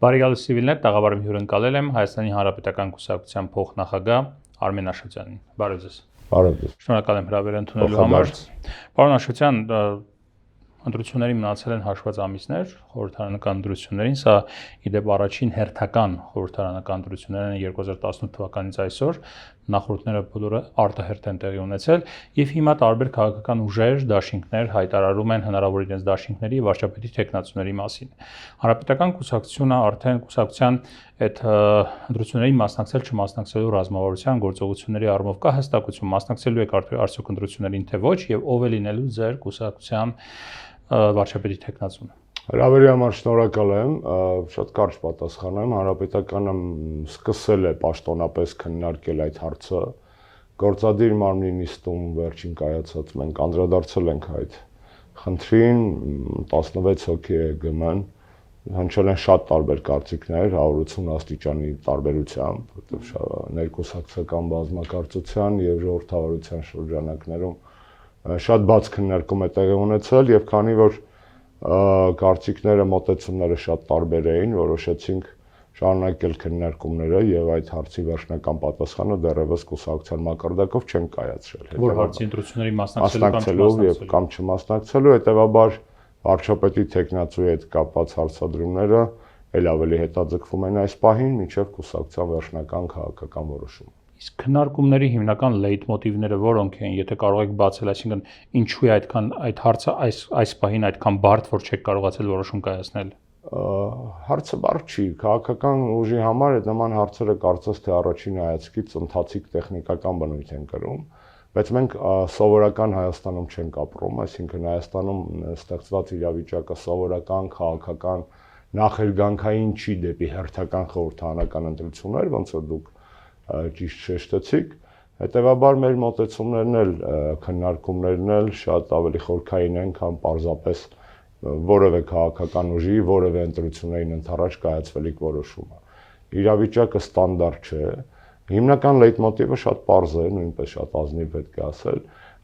Բարեկալի Civilnet տաղավարում հյուրընկալել եմ Հայաստանի Հանրապետական Կուսակցության փոխնախագահ Արմեն Աշոտյանին։ Բարև ձեզ։ Բարև ձեզ։ Շնորհակալ եմ հրավեր ընդունելու համար։ Պարոն Աշոտյան, ընտրությունների մնացել են հաշված ամիսներ, խորհրդարանական ընտրություններին, սա իդեպ առաջին հերթական խորհրդարանական ընտրություններն են 2018 թվականից այսօր, նախորդները բոլորը արտահերթ են տեղի ունեցել, եւ հիմա տարբեր քաղաքական ուժեր, դաշինքներ հայտարարում են հնարավոր իրենց դաշինքների եւ վարչապետի տեխնացուների մասին։ Հանրապետական կուսակցությունը արդեն կուսակցության այդ ընտրությունների մասնակցել չմասնակցելու ռազմավարության գործողությունների առումով կա հստակություն, մասնակցելու եք արդյոք ընտրություններին թե ոչ եւ ով է լինելու ձեր կուսակցության վարչապետի տեխնացուն։ Հրավերի համար շնորհակալ եմ, շատ կարճ պատասխանեմ, Հանրապետականը սկսել է պաշտոնապես քննարկել այդ հարցը, գործադիր մարմնի նիստում վերջին կայացած մենք անդրադարձել ենք այդ խնդրին, 16 հոգի է ԳՄ-ն, հնչել են շատ տարբեր կարծիքներ, 180 աստիճանի տարբերությամբ, որտեղ ներկուսակցական բազմակարծության եւ ժողովրդավարության շրջանակներում շատ բաց քննարկում է տեղի ունեցել եւ քանի որ կարծիքները, մոտեցումները շատ տարբեր էին, որոշեցինք շարունակել քննարկումները եւ այդ հարցի վերջնական պատասխանը դեռևս կուսակցության մակարդակով չեն կայացրել։ Որ հարցի ընտրությունների մասնակցելու կամ չմասնակցելու, հետեւաբար վարչապետի տեխնացուի հետ կապված հարցադրումները ել ավելի հետաձգվում են այս պահին, մինչև կուսակցության վերջնական քաղաքական որոշումը։ Իսկ քննարկումների հիմնական լեյտմոտիվները որոնք են, եթե կարող եք բացել, այսինքն ինչու է այդքան այդ հարցը այս պահին այդքան բարդ, որ չեք կարողացել որոշում կայացնել։ Հարցը բարդ չի, քաղաքական ուժի համար այդ նման հարցերը կարծես թե առաջին հայացքից ընթացիկ տեխնիկական բնույթ են կրում, բայց մենք սովորական Հայաստանում չենք ապրում, այսինքն Հայաստանում ստեղծված իրավիճակը սովորական քաղաքական նախերգանքային չի դեպի հերթական խորհրդարանական ընտրություններ, ոնց որ դուք ճիշտ շեշտեցիք, հետեւաբար մեր մոտեցումներն էլ քննարկումներն էլ շատ ավելի խորքային են, քան պարզապես որևէ քաղաքական ուժի, որևէ ընտրություններին ընդառաջ կայացվելիք որոշումը։ Իրավիճակը ստանդարտ չէ։ Հիմնական լեյտմոտիվը շատ պարզ է, նույնպես շատ ազնիվ պետք է ասել,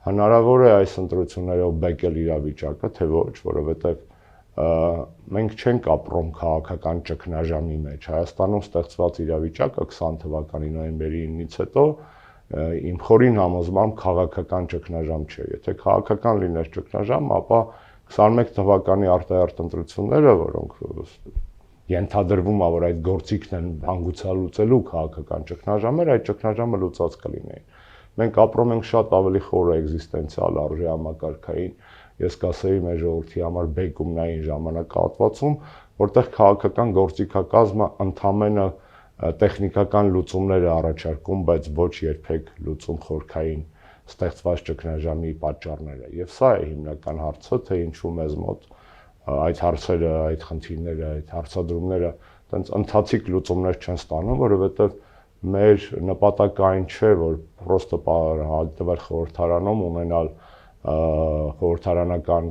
հնարավոր է այս ընտրություններով բեկել իրավիճակը, թե ոչ, որովհետև մենք չենք ապրում քաղաքական ճգնաժամի մեջ։ Հայաստանում ստեղծված իրավիճակը 20 թվականի նոյեմբերի 9-ից հետո իմ խորին համոզմամբ քաղաքական ճգնաժամ չէ։ Եթե քաղաքական լիներ ճգնաժամ, ապա 21 թվականի արտահերթ ընտրությունները, որոնք ենթադրվում է, որ այդ գործիքն են հանգուցալուծելու քաղաքական ճգնաժամեր, այդ ճգնաժամը լուծած կլինեին։ Մենք ապրում ենք շատ ավելի խոր էգզիստենցիալ արժեհամակարգային, ես կասեի մեր ժողովրդի համար բեկումնային ժամանակահատվածում, որտեղ քաղաքական գործիքակազմը ընդամենը տեխնիկական լուծումներ է առաջարկում, բայց ոչ երբեք լուծում խորքային ստեղծված ճգնաժամի պատճառները։ Եվ սա է հիմնական հարցը, թե ինչու մեզ մոտ այդ հարցերը, այդ խնդիրները, այդ հարցադրումները տենց ընթացիկ լուծումներ չեն ստանում, որովհետև մեր նպատակը այն չէ, որ պրոստը հայտնվել խորհրդարանում ունենալ խորհրդարանական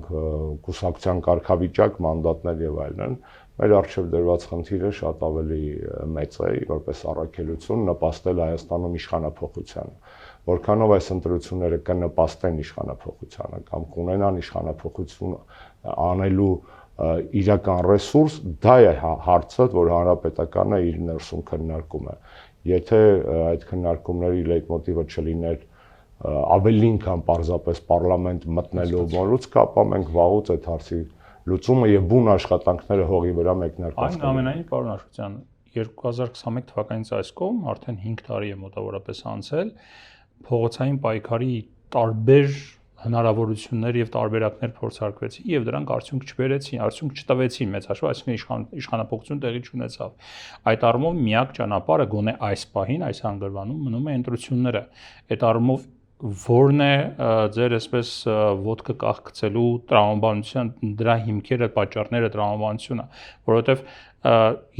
կուսակցության կարգավիճակ, մանդատներ եւ այլն, մեր առջև դրված խնդիրը շատ ավելի մեծ է, որպես առաքելություն նպաստել Հայաստանում իշխանափոխությանը։ Որքանով այս ընտրությունները կնպաստեն իշխանափոխությանը կամ կունենան իշխանափոխություն անելու իրական ռեսուրս, դա է հարցը, որ հանրապետականը իր ներսում քննարկում է։ Եթե այդ քննարկումների լեյտմոտիվը չլիներ ավելին քան պարզապես պարլամենտ մտնելու մոլուցք, ապա մենք վաղուց այդ հարցի լուծումը եւ բուն աշխատանքները հողի վրա մեկնարկած։ Այնուամենայնիվ, պարոն Աշոտյան, 2021 թվականից այս կողմ արդեն 5 տարի է մոտավորապես անցել, փողոցային պայքարի տարբեր հնարավորություններ եւ տարբերակներ փորձարկվեցին եւ դրանք արդյունք չբերեցին, արդյունք չտվեցին մեծ հաշվով, այսինքն իշխանապողություն տեղի չունեցավ։ Այդ առումով միակ ճանապարհը գոնե այս պահին, այս հանգրվանում մնում է ընտրությունները։ Այդ առումով որն է ձեր այսպես ոտքը կախկցելու տրամաբանության դրա հիմքերը, պատճառները տրամաբանությունը, որովհետեւ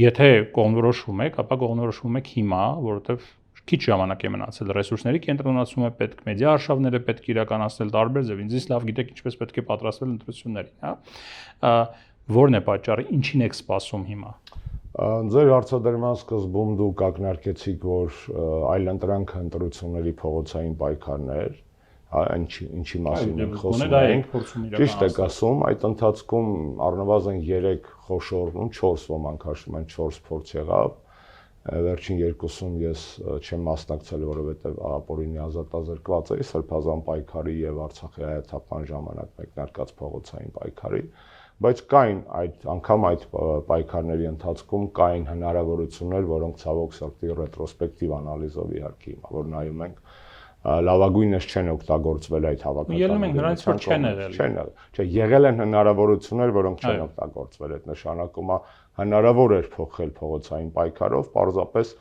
եթե կողմնորոշվում եք, ապա կողմնորոշվում եք հիմա, որովհետեւ քիչ ժամանակ է մնացել, ռեսուրսների կենտրոնացում է պետք, մեդիա արշավները պետք է իրականացնել տարբեր ձև, ինձ լավ գիտեք ինչպես պետք է պատրաստվել ընտրություններին, հա։ Որն է պատճառը, ինչին եք սպասում հիմա։ Ձեր հարցադրման սկզբում դուք ակնարկեցիք, որ այլընտրանք ընտրությունների փողոցային պայքարներ, հա, ինչի մասին ենք խոսում դա ենք։ Ճիշտ եք ասում, այդ ընթացքում առնվազն 3 խոշոր, 4 ոմանք հաշվում են 4 փորձ եղավ։ Վերջին 2-ում ես չեմ մասնակցել, որովհետև ապօրինի ազատազրկված էի Սրբազան պայքարի եւ Արցախի հայաթափման ժամանակ մեկնարկած փողոցային պայքարի, բայց կային անգամ այդ պայքարների ընթացքում կային հնարավորություններ, որոնք ցավոք սրտի ռետրոսպեկտիվ անալիզով իհարկե հիմա որ նայում ենք լավագույնս չեն օգտագործվել այդ հավաքականները։ Ելնում են նրանց որ չեն եղել։ Չէ, եղել են հնարավորություններ, որոնք չեն օգտագործվել, այդ նշանակում է հնարավոր էր փոխել փողոցային պայքարով, պարզապես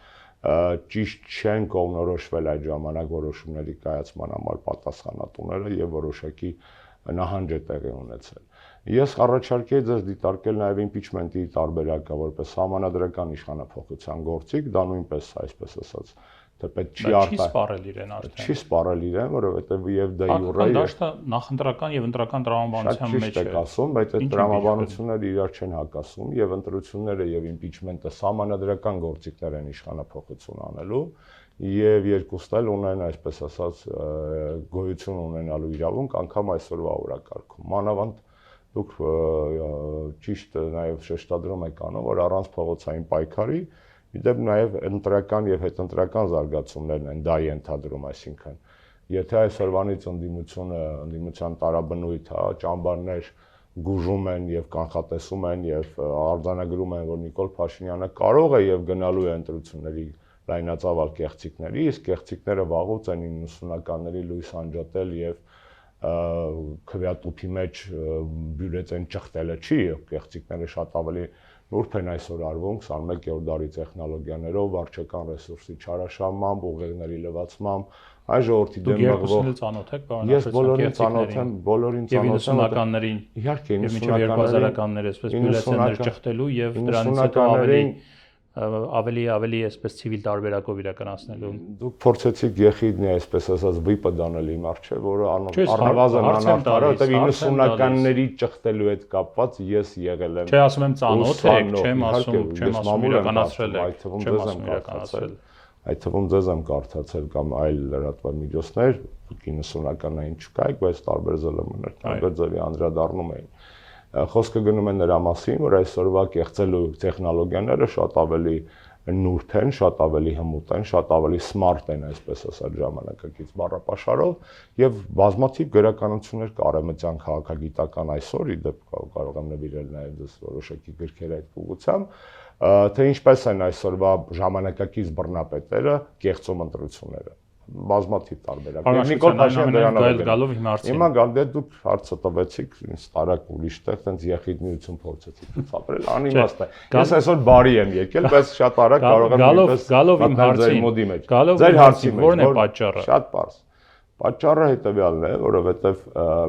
ճիշտ չեն կողմնորոշվել այդ ժամանակ որոշումների կայացման համար պատասխանատուները եւ որոշակի նահանջ է տեղի ունեցել։ Ես առաջարկեի ձեզ դիտարկել նաեւ impeachment-ի տարբերակը որպես համանadrական իշխանափոխության գործիք, դա նույնպես այսպես ասած թե պետք չի չի սպառել իրեն արդեն։ Չի սպառել իրեն, որովհետև եւ դե յուրե դաշտը նախընտրական եւ ընտրական տրամաբանության մեջ է ասում, բայց այդ տրամաբանությունները իրար չեն հակասում եւ ընտրությունները եւ impeachment-ը համանadrական գործիքներ են իշխանափոխություն անելու եւ երկուսն էլ ունեն այսպես ասած գոյություն ունենալու իրավունք անգամ այսօրվա օրակարգում։ Մանավանդ դուք ճիշտ նաեւ շեշտադրում եք անում, որ առանց փողոցային պայքարի Իդեպ նաև ընտրական եւ հետընտրական զարգացումներն են դա ենթադրում, այսինքն եթե այսօրվանից ընդդիմության տարաբնույթ, հա, ճամբարներ գուժում են եւ կանխատեսում են եւ արձանագրում են, որ Նիկոլ Փաշինյանը կարող է եւ գնալու է ընտրությունների լայնածավալ կեղծիքների, իսկ կեղծիքները վաղուց են 90-ականների լույս անջատել եւ քվեատուփի մեջ բյուրեցեն ճխտելը չի, կեղծիքները շատ ավելի նուրբ են այսօր արվում 21-րդ դարի տեխնոլոգիաներով, վարչական ռեսուրսի չարաշահմամբ, ուղեղների լվացմամբ, այ ժողովրդի դեմ մղվող ծանոթ եք, ես բոլորին ծանոթ եմ, բոլորին ծանոթ եմ 90-ականներին, իհարկե 90-ականներին, այսպես բյուրեցներ ճխտելու եւ դրանից հետո ավելի այսպես ցիվիլ տարբերակով իրականացնելու։ Դուք փորձեցիք եղիդնի այսպես ասած վիպը դանել իմ առջև, որը առնվազն անարդար է, որտեղ 90-ականների ճխտելու հետ կապված ես եղել եմ։ Չէ, ասում եմ ծանոթ եք, չեմ ասում իրականացրել եք, չեմ ասում իրականացրել։ Այդ թվում ձեզ եմ կարդացել կամ այլ լրատվամիջոցներ, 90-ականներին չկայք, բայց տարբեր ԶԼՄ-ներ, տարբեր ձևի անդրադառնում էին։ Խոսքը գնում է նրա մասին, որ այսօրվա կեղծելու տեխնոլոգիաները շատ ավելի նուրբ են, շատ ավելի հմուտ են, շատ ավելի smart են, այսպես ասած ժամանակակից բառապաշարով եւ բազմաթիվ գրականություններ կա արևմտյան քաղաքագիտական այսօր, իդեպ կարող եմ նվիրել նաեւ դες որոշակի գրքեր այդ ուղղությամբ, թե ինչպես են այսօրվա ժամանակակից բռնապետերը կեղծում ընտրությունները բազմաթիվ տարբերակ։ Նիկոլ Փաշինյանը դրանով գալով հիմա հարցին։ Հիմա գալու դուք հարցը տվեցիք, ինձ տարակ ուրիշ տեղ, տենց եղիդնություն փորձեցիք ցածրել, անիմաստ է։ Ես այսօր բարի եմ եկել, բայց շատ արագ կարող եմ նույնպես գալով իմ հարցին։ Ձեր հարցին ո՞րն է պատճառը։ Շատ པարզ։ Պատճառը հետեւյալն է, որովհետև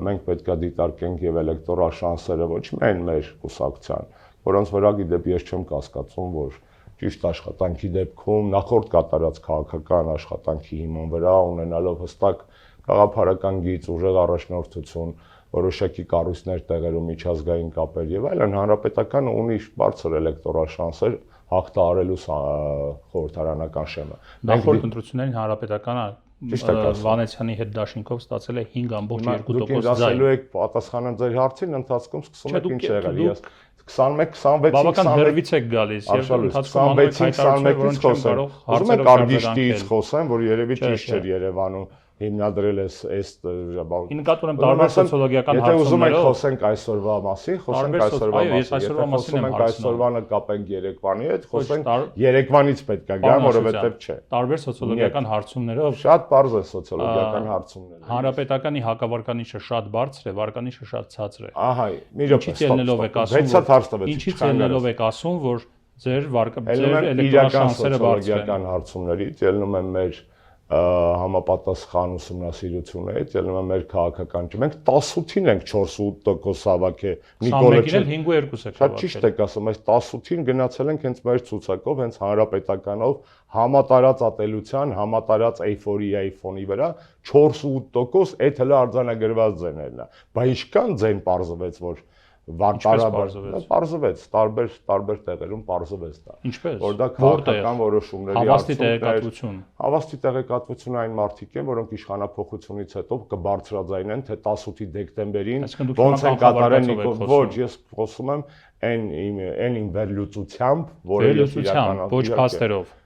մենք պետք է դիտարկենք եւ էլեկտորալ շանսերը ոչ միայն մեր կուսակցության, որոնց վրա իդեպ ես չեմ կասկածում, որ ճիշտ աշխատանքի դեպքում նախորդ կատարած քաղաքական աշխատանքի հիման վրա ունենալով հստակ գաղափարական գիծ, ուժեղ առաջնորդություն, որոշակի կառույցներ տեղերում միջազգային կապեր եւ այլն, հանրապետականը ունի բարձր էլեկտորալ շանսեր հաղթահարելու խորհրդարանական շեմը։ Նախորդ ընտրություններին հանրապետականը Վանեցյանի հետ դաշինքով ստացել է 5.2% ձայն։ Դուք ասելու եք պատասխանեմ ձեր հարցին, ընթացքում սկսում եք ինչ եղել։ Ես 21-26-ից բավական հերվից եք գալիս եւ ընթացքում 26-21-ից խոսեմ։ Ուզում եք Արգիշտիից խոսեմ, որ երևի ճիշտ չէր Երևանում հիմնադրել այս ի նկատի ունեմ տարբեր սոցիոլոգիական հարցումներով։ Եթե ուզում եք խոսենք այսօրվա մասին, խոսենք այսօրվա մասին։ Ես այսօրվա մասին եմ այսօրվա նկապենք Երևանի հետ, խոսենք Երևանից պետք է գա, որովհետև չէ։ Տարբեր սոցիոլոգիական հարցումներով շատ բարձր է սոցիոլոգիական հարցումները։ Հանրապետականի հակավարկանիշը շատ բարձր է, վարկանիշը շատ ցածր է։ Ահա, մի րոպե։ Ինչից ելնելով եք ասում, ինչից ելնելով եք ասում, որ ձեր էլեկտորալ շանսերը բարձր են։ Սոցիոլոգիական հարցումներից ելնում են մեր համապատասխան ուսումնասիրություններից, ելնում է մեր քաղաքական մենք 18-ին ենք 4.8% հավաքել Նիկոլը 5.2 եք հավաքել։ Շատ ճիշտ եք ասում, այս 18-ին գնացել ենք հենց մեր ցուցակով, հենց հանրապետականով համատարած ատելության, համատարած էյֆորիայի ֆոնի վրա 4.8% այդ հələ արձանագրված ձեներն է։ Բայց ինչքան ձեն պարզվեց, որ Պարզվեց, տարբեր տեղերում պարզվեց դա։ Ինչպես։ Որ դա քաղաքական որոշումների Հավաստի տեղեկատվությունը այն մարդիկ են, որոնք իշխանափոխությունից հետո կբարձրաձայնեն, թե 18 դեկտեմբերին ոնց են կատարել ոչ, ես խոսում եմ այն իմ վերլուծությամբ, որը ես իրականացնում ոչ փաստերով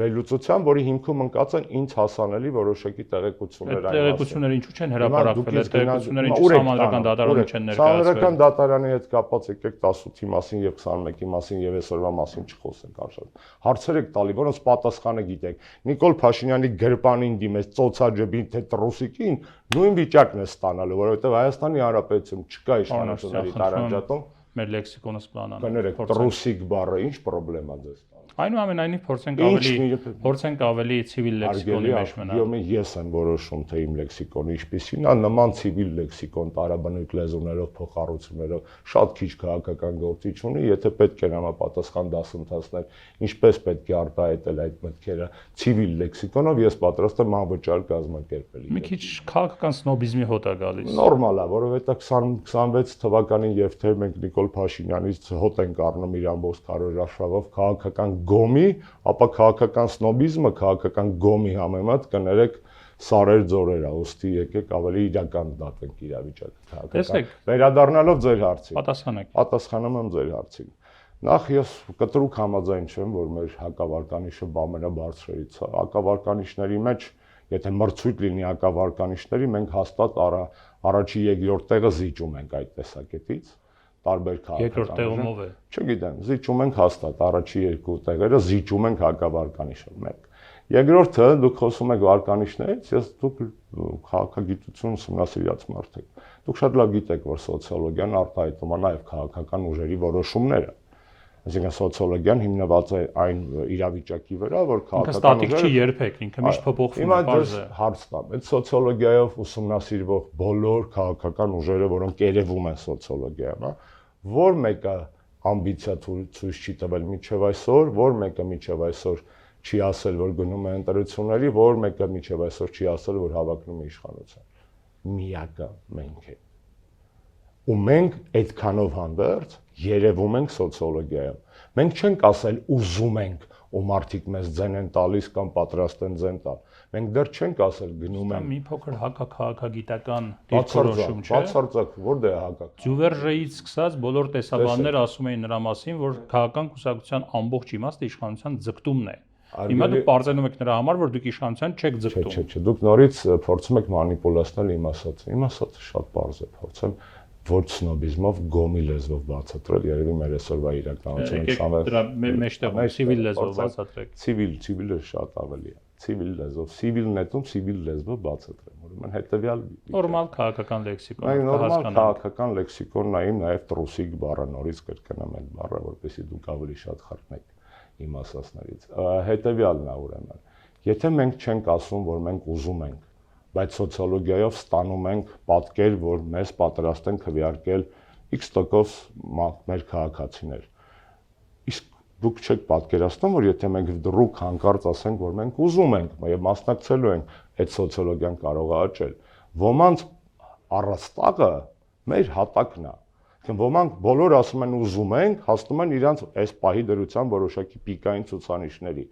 վերլուծությամբ, որի հիմքում ընկած են ինձ հասանելի որոշակի տեղեկություններ այն տեղեկությունները ինչու չեն հրապարակվել, տեղեկությունները ինչու համանդրական դատարանում չեն ներկայացվել։ Համանդրական դատարանի հետ կապված եկեք 18-ի մասին եւ 21-ի մասին եւ այսօրվա մասին չխոսենք արժան։ Հարցեր եք տալի, որոնց պատասխանը գիտեք։ Նիկոլ Փաշինյանի գրպանին դիմեց ծոցաջբին թե տրուսիկին, նույն վիճակն է ստանալու, որովհետեւ Հայաստանի Հանրապետությունում չկա իշխանությունների տարանջատում։ Մեր լեքսիկոնը սպանան։ Կներեք, տրուսիկ բառը ինչ խնդրեմ է ձեզ։ Այնուամենայնիվ փորձենք ավելի ցիվիլ լեքսիկոնի մեջ մնալ։ Ես եմ որոշում, թե իմ լեքսիկոնը ինչպիսին է, նման ցիվիլ լեքսիկոն տարաբնույթ լեզուներով, փոխառություններով շատ քիչ քաղաքական գործիչ ունի, եթե պետք է համապատասխան դասընթացներ, ինչպես պետք է արտահայտել այդ մտքերը ցիվիլ լեքսիկոնով, ես պատրաստ եմ անվճար կազմակերպել։ Մի քիչ քաղաքական սնոբիզմի հոտ է գալիս։ Նորմալ է, որովհետեւ 26 թվականին եւ թե մենք Նիկոլ Փաշինյանից հոտ ենք առնում իր ամբողջ քարոզարշավով քաղաքական գոմի, ապա քաղաքական սնոբիզմը, քաղաքական գոմի համեմատ կներեք սարեր ձորեր է, ուստի եկեք ավելի իրական դատենք իրավիճակը քաղաքական։ Վերադառնալով ձեր հարցին։ Պատասխանում եմ ձեր հարցին։ Նախ ես կտրուկ համաձայն չեմ, որ մեր հակավարկանիշը ամենաբարձրերից է։ Հակավարկանիշների մեջ, եթե մրցույթ լինի հակավարկանիշների, մենք հաստատ առաջի երկրորդ տեղը զիջում ենք այդ տեսակետից։ Տարբեր քաղաքական։ Երկրորդ տեղում ով է։ Չգիտեմ, զիջում ենք հաստատ, առաջի երկու տեղերը զիջում ենք հակավարկանիշը 1։ Երկրորդը դուք խոսում եք վարկանիշներից, դուք քաղաքագիտություն ուսումնասիրած մարդ եք։ Դուք շատ լավ գիտեք, որ սոցիոլոգիան արտահայտում է նաև քաղաքական ուժերի որոշումները։ Այսինքն սոցիոլոգիան հիմնված է այն իրավիճակի վրա, որ քաղաքական ուժերը ստատիկ չի երբեք, ինքը միշտ փոփոխվում է, բարձ է։ Հարց տամ, այդ սոցիոլոգիայով ուսումնասիրվող բոլոր քաղաքական ուժերը, որոնք երևում են սոցիոլոգիայում, որ մեկը ամբիցիա ցույց չի տվել մինչև այսօր, որ մեկը մինչև այսօր չի ասել, որ գնում է ընտրությունների, որ մեկը մինչև այսօր չի ասել, որ հավակնում է իշխանության։ Միակը մենք ենք։ Ու մենք այդքանով հանդերձ երևում ենք սոցիոլոգիայում։ Մենք չենք ասել ուզում ենք, ու մարդիկ մեզ ձեն են տալիս կամ պատրաստ են ձեն տալ։ Մենք դեռ չենք ասել գնում ենք։ Մի փոքր հակաքաղաքագիտական դիրքորոշում չէ։ Բացարձակ, որտե է հակակ։ Ձյուվերժեից սկսած բոլոր տեսաբանները ասում էին նրա մասին, որ քաղաքական կուսակցության ամբողջ իմաստը իշխանության ձգտումն է։ Հիմա դուք բարձրանում եք նրա համար, որ դուք իշխանության չեք ձգտում։ Չէ, դուք նորից փորձում եք մանիպուլացնել իմ ասածը։ Իմ ասածը շատ պարզ է, փորձեմ ոչ սնոբիզմով գոմի լեզվով բացատրել, երևի մեր այսօրվա իրականությունը ցավը։ Դրա մեջտեղում ցիվիլ լեզվով բացատրեք։ Ցիվիլը շատ ավելի է։ Ցիվիլ լեզվով, ցիվիլ նետում ցիվիլ լեզվով բացատրեմ։ Ուրեմն հետեւյալ նորմալ քաղաքական լեքսիկոն։ Այն նորմալ քաղաքական լեքսիկոնն է, նաև տրուսիկ բառը նորից կրկնեմ այդ բառը, որպեսզի դուք ավելի շատ խրտնեք իմ ասածներից։ Հետեւյալն է ուրեմն։ Եթե մենք չենք ասում, որ մենք ուզում ենք, բայց սոցիոլոգիայով ստանում ենք պատկեր, որ մեզ պատրաստ են քվեարկել X% մեր քաղաքացիներ։ Իսկ դուք չեք պատկերացնում, որ եթե մենք դրուկ հանկարծ ասենք, որ մենք ուզում ենք եւ մասնակցելու ենք, այդ սոցիոլոգիան կարող է աճել։ Ոմանց առաստաղը մեր հատակն է։ Ոմանք բոլոր ասում են ուզում ենք, հասնում են իրանց այս պահի դրության որոշակի պիկային ցուցանիշների։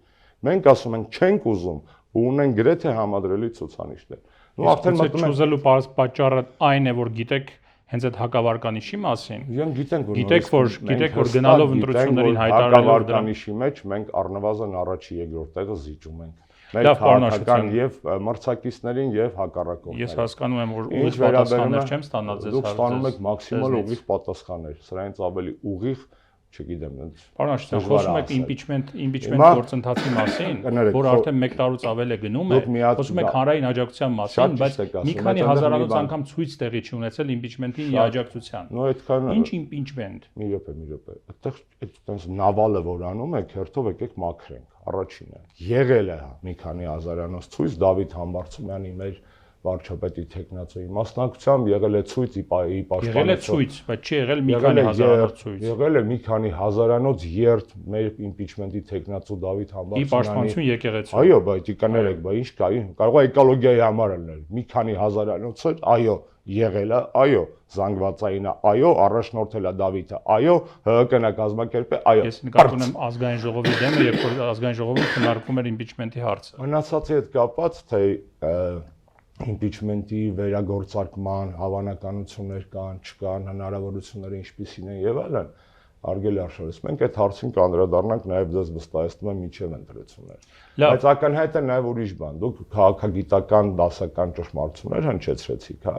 Մենք ասում ենք չենք ուզում ու ունեն գրեթե համադրելի ցուցանիշներ։ Ու արդեն մտնում եք ուզելու պատճառը այն է, որ գիտեք հենց այդ հակավարկանիշի մասին։ Գիտեք, որ գնալով ընտրություններին հայտարարելով հակավարկանիշի մեջ մենք առնվազն առաջի երկրորդ տեղը զիջում ենք։ Մեր քաղաքական եւ մրցակիցներին եւ հակառակորդներին։ Ես հասկանում եմ, որ ուղիղ պատասխաններ չեմ ստանալ ձեզ հարցերից։ Դուք ստանում եք մաքսիմալ ուղիղ պատասխաններ, սրանից ավելի ուղիղ, չգիտեմ, Պարոն Աշտյան, խոսում եք impeachment գործընթացի մասին, որ արդեն 1 տարուց ավել է գնում է, խոսում եք հանրային աջակցության մասին, բայց մի քանի հազարանոց անգամ ցույց տեղի չի ունեցել impeachment-ի աջակցության։ Ինչ impeachment։ Մի րոպե։ Այդտեղ այդպես նավալը որ անում եք, հերթով եկեք մաքրենք։ Առաջինը եղել է մի քանի հազարանոց ցույց Դավիթ Համբարձումյանի մեր վարչապետի տեխնացուի մասնակցությամբ եղել է ցույց ի պաշտպանություն։ Եղել է ցույց, բայց չի եղել մի քանի հազարանոց ցույց։ Եղել է մի քանի հազարանոց երթ մեր իմպիչմենտի տեխնացու Դավիթ Համբարձումյանի։ Ի պաշտպանություն եկեղեցու։ Այո, բայց կներեք, ինչ կա, կարող է էկոլոգիայի համար լինել։ Մի քանի հազարանոց, այո, եղել է, այո, զանգվածայինը, այո, առաջնորդել է Դավիթը, այո, ՀՀԿ-ն է կազմակերպել, այո։ Ես նկատի ունեմ ազգային ժողովի դեմը, երբ որ ազգային ժողովում քննարկվում էր իմպիչմենտի հարցը։ Մնացածի հետ կապված, թե իմպիչմենտի վերագործարկման հավանականություններ կան, չկան, հնարավորությունները ինչպիսին են եւ այլն, արգելի արշավես, մենք այդ հարցին կանդրադառնանք նաեւ ձեզ վստահեցնում եմ միջև ընտրություններ։ Բայց ակնհայտ է նաեւ ուրիշ բան, դուք քաղաքագիտական դասական ճշմարտություններ հնչեցրեցիք, հա,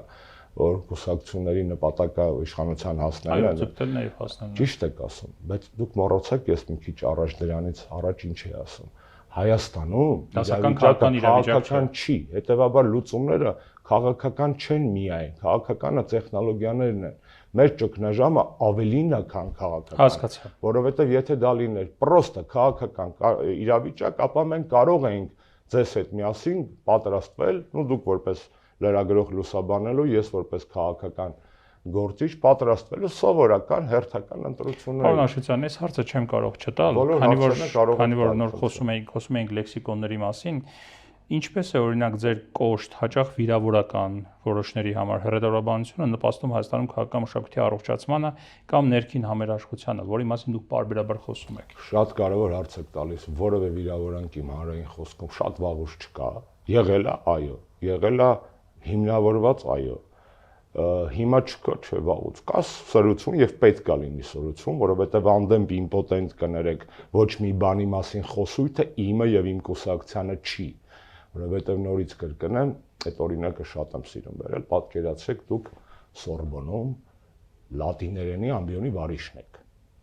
որ կուսակցությունների նպատակը իշխանության հասնելն է։ Այո, ձգտելն է եւ հասնելն։ Ճիշտ եք ասում, բայց դուք մոռացաք, ես մի քիչ առաջ դրանից առաջ ինչ էի ասում։ Հայաստանում քաղաքական չի, հետեւաբար լուծումները քաղաքական չեն միայն, քաղաքականը տեխնոլոգիաներն են։ Մեր ճգնաժամը ավելին է, քան քաղաքական։ Հասկացա։ Որովհետեւ եթե դա լիներ պրոստը քաղաքական իրավիճակ, ապա մենք կարող էինք ձեզ հետ միասին պատրաստվել, ну դուք որպես լրագրող լուսաբանելու, ես որպես քաղաքական գործիչ պատրաստվելու սովորական հերթական ընտրություններ։ Պարոն Աշոտյան, այս հարցը չեմ կարող չտալ, քանի որ նոր խոսում էինք լեքսիկոնների մասին, ինչպես է օրինակ ձեր կոշտ, հաճախ վիրավորական որոշների համար հեռադառաբանությունը նպաստում Հայաստանում քաղաքական մշակույթի առողջացմանը կամ ներքին համերաշխությանը, որի մասին դուք պարբերաբար խոսում եք։ Շատ կարևոր հարց եք տալիս, որևէ վիրավորանք իմ հանրային խոսքում շատ վաղուց չկա։ Եղել է, այո, եղել է հիմնավորված, այո։ Հիմա չկա, չէ, վաղուց կա սրություն եւ պետք է լինի սրություն, որովհետեւ անդեմպ իմպոտենտ կներեք ոչ մի բանի մասին խոսույթը իմը եւ իմ կուսակցությանը չի, որովհետեւ նորից կրկնեմ, այդ օրինակը շատ եմ սիրում վերել, պատկերացրեք դուք Սորբոնում լատիներենի ամբիոնի վարիշն եք,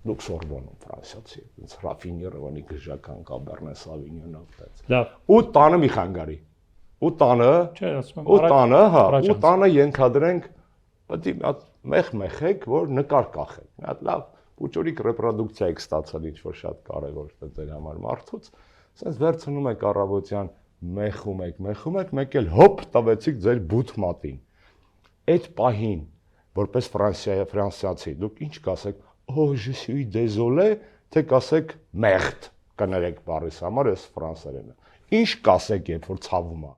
դուք Սորբոնում ֆրանսիացի եք, ինձ Ռաֆինյերովանի գժական Կաբերնե Սավինյոնը այդպես։ Լավ։ Ու տանը մի խանգարի։ Ու տանը, չէ, ասում եմ, ու տանը, հա, ու տանը ենթադրենք Պետք է մեխ-մեխեք, որ նկար կախեք։ Մի հատ լավ փուճուրիկ ռեպրոդուկցիա եք ստացել, ինչ որ շատ կարևոր է ձեր համար մարդուց։ Սենց վերցնում եք առավոտյան, մեխում եք, մեկ էլ հոպ տվեցիք ձեր բութ մատին։ Այդ պահին, որպես ֆրանսիացի, դուք ինչ կասեք, «Oh, je suis désolé», թե կասեք «merde», կներեք բառիս համար, էս ֆրանսերենը։ Ինչ կասեք, երբ որ ցավում է։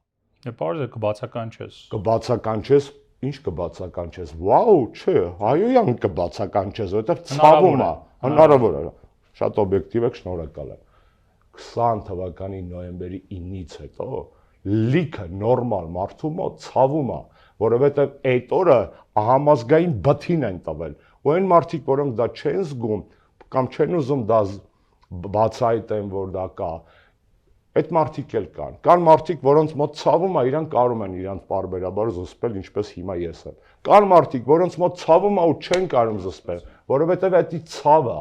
Պարզ է, կբացական չես։ Կբացական չես, ինչ կբացական չես։ Վաու, չէ, հայոյան կբացական չես, որովհետև ցավում է, հնարավոր է։ Շատ օբյեկտիվ եք, շնորհակալ եմ։ 20 թվականի նոյեմբերի 9-ից հետո լիքը նորմալ մարդու մոտ ցավում է, որովհետև այդ օրը համազգային բթին են տվել։ Ու այն մարդիկ, որոնք դա չեն զգում կամ չեն ուզում դա բացահայտեն, որ դա կա, այդ մարդիկ էլ կան։ Կան մարդիկ, որոնց մոտ ցավում է, իրանք կարող են իրանք պարբերաբար զսպել, ինչպես հիմա ես եմ։ Կան մարդիկ, որոնց մոտ ցավում է ու չեն կարող զսպել, որովհետև դա ցավ է։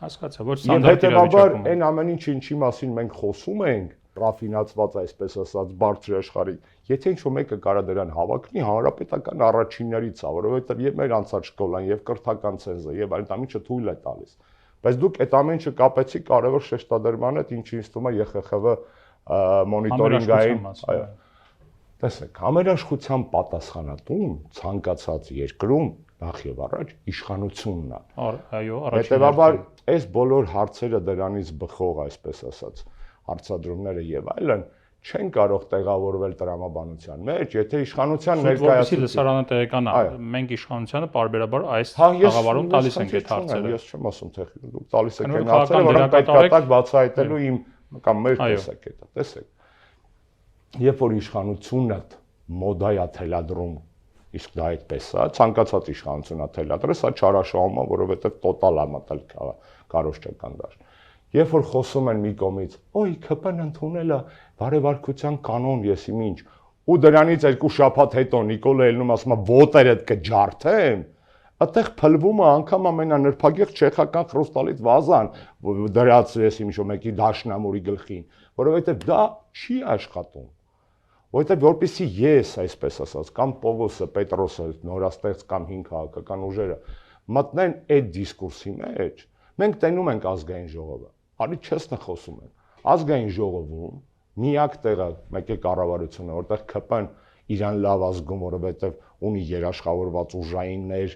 Հասկացա, ոչ ստանդարտ իրավիճակում։ Այն ամեն ինչի մասին մենք խոսում ենք, ռաֆինացված, այսպես ասած, բարձր աշխարհիկ։ Եթե ինչ-որ մեկը կարա դրան հավակնի, հանրապետական առաջիններից է, որովհետև եւ մեր անցած շկոլան, եւ կրթական ցենզը, եւ այդ ամենը թույլ է տալիս։ Բայց դուք այդ ամեն ինչը կապեցիք կարևոր շեշտադրման հետ, ինչի ինձ թվում է ԵԽԽՎ մոնիտորինգային, այո։ Տեսեք, համերաշխության պատասխանատուն ցանկացած երկրում նախ եւ առաջ իշխանությունն է։ Այո, առաջին։ Հետևաբար, այս բոլոր հարցերը դրանից բխող, այսպես ասած, հարցադրումները եւ այլն չեն կարող տեղավորվել տրամաբանության մեջ, եթե իշխանության ներկայացուցիչ լսարանը տեղեկանա, մենք իշխանությանը պարբերաբար այս խաղավարում տալիս ենք այդ հարցերը։ Ես չեմ ասում թե դուք տալիս եք այն հարցերը, որոնք պետք է տակ բացահայտելու իմ կամ մեր տեսակետը, տեսեք։ Երբ որ իշխանությունը մոդայա թելադրում, իսկ դա այդպես է, ցանկացած իշխանություն է թելադրել, սա չարաշահում է, որովհետև տոտալ է մտել քարոզչական դաշտ։ Երբ որ խոսում են մի կողմից, «Ոյ, ԿՊ-ն ընդունել է բարեվարկության կանոն, ես իմ ինչ», ու դրանից 2 շաբաթ հետո Նիկոլը ելնում ասում է, «Ոտերդ կջարդեմ», այդտեղ փլվում է անգամ ամենանրբագեղ չեխական խրուստալից վազան, դրած ես ինչ որ մեկի դաշնամուրի գլխին, որովհետև դա չի աշխատում։ Որովհետև որպեսզի ես, այսպես ասած, կամ Պողոսը, Պետրոսը, նորաստեղծ կամ հին քաղաքական ուժերը մտնեն այդ դիսկուրսի մեջ, մենք տենում ենք ազգային ժողովը։ Արի չեսնը խոսում ենք։ Ազգային ժողովում միակ տեղը մեկ է կառավարությունը, որտեղ ԿՊ-ն իրան լավ ազգում, որովհետև ունի երաշխավորված ուժայիններ,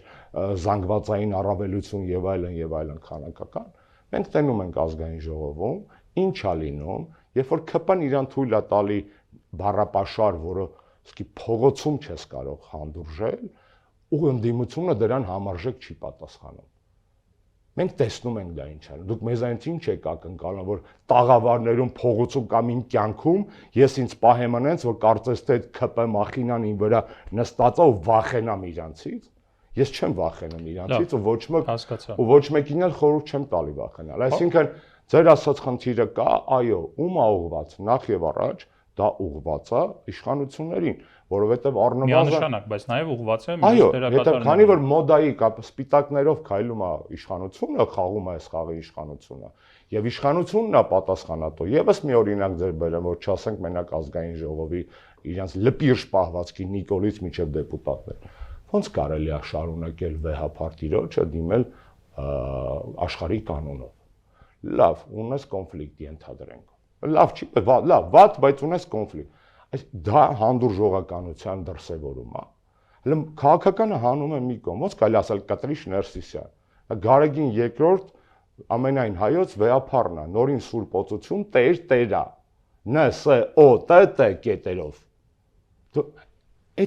զանգվածային առավելություն եւ այլն քանակական։ Մենք տենում ենք ազգային ժողովում, ինչ է լինում, երբ որ ԿՊ-ն իրան թույլ է տալի բառապաշար, որը սկի փողոցում չես կարող հանդուրժել, ու ընդդիմությունը դրան համարժեք չի պատասխանում։ Մենք տեսնում ենք դա ինչ է։ Դուք մեզանից ինչ եք ակնկալում, որ տաղավարներում, փողոցում կամ իմ կյանքում ես ինձ պահեմ անենց, որ կարծես թե այդ ԿՊ մախինան իմ վրա նստած է ու վախենամ իրանցից։ Ես չեմ վախենում իրանցից ու ոչ մեկին էլ խորհուրդ չեմ տալի վախենալ։ Այսինքն ձեր ասած խնդիրը կա, այո, ում է ուղղված։ Նախ եւ առաջ դա ուղղված է իշխանություններին, որովհետեւ առնվազն միանշանակ, բայց նաեւ ուղղված է այո, եթե քանի որ մոդայի կապ սպիտակներով քայլում է իշխանությունը, խաղում է այս խաղի իշխանությունը, եւ իշխանությունն է պատասխանատու։ Եվս մի օրինակ ձեր բերեմ, որ չասենք մենակ ազգային ժողովի իրանց լպիրշ պահվածքի Նիկոլից մինչեւ դեպուտատներ։ Ոնց կարելի է շարունակել վեհապարտիրոջը դիմել աշխարհի կանոնով։ Լավ, ունես կոնֆլիկտ ենթադրենք։ Լավ չի, լավ, վատ, բայց ունես կոնֆլիկտ։ Այս դա հանդուրժողականության դրսևորում է։ Հələ քաղաքականը հանում է մի կողմ, ոնց կարելի ասել Կատրիշ Ներսիսյան։ Գարեգին երկրորդ ամենայն հայոց վեհապարն է, նորին սուրբ օծություն, տերա։ ՆՍՕՏՏ կետերով։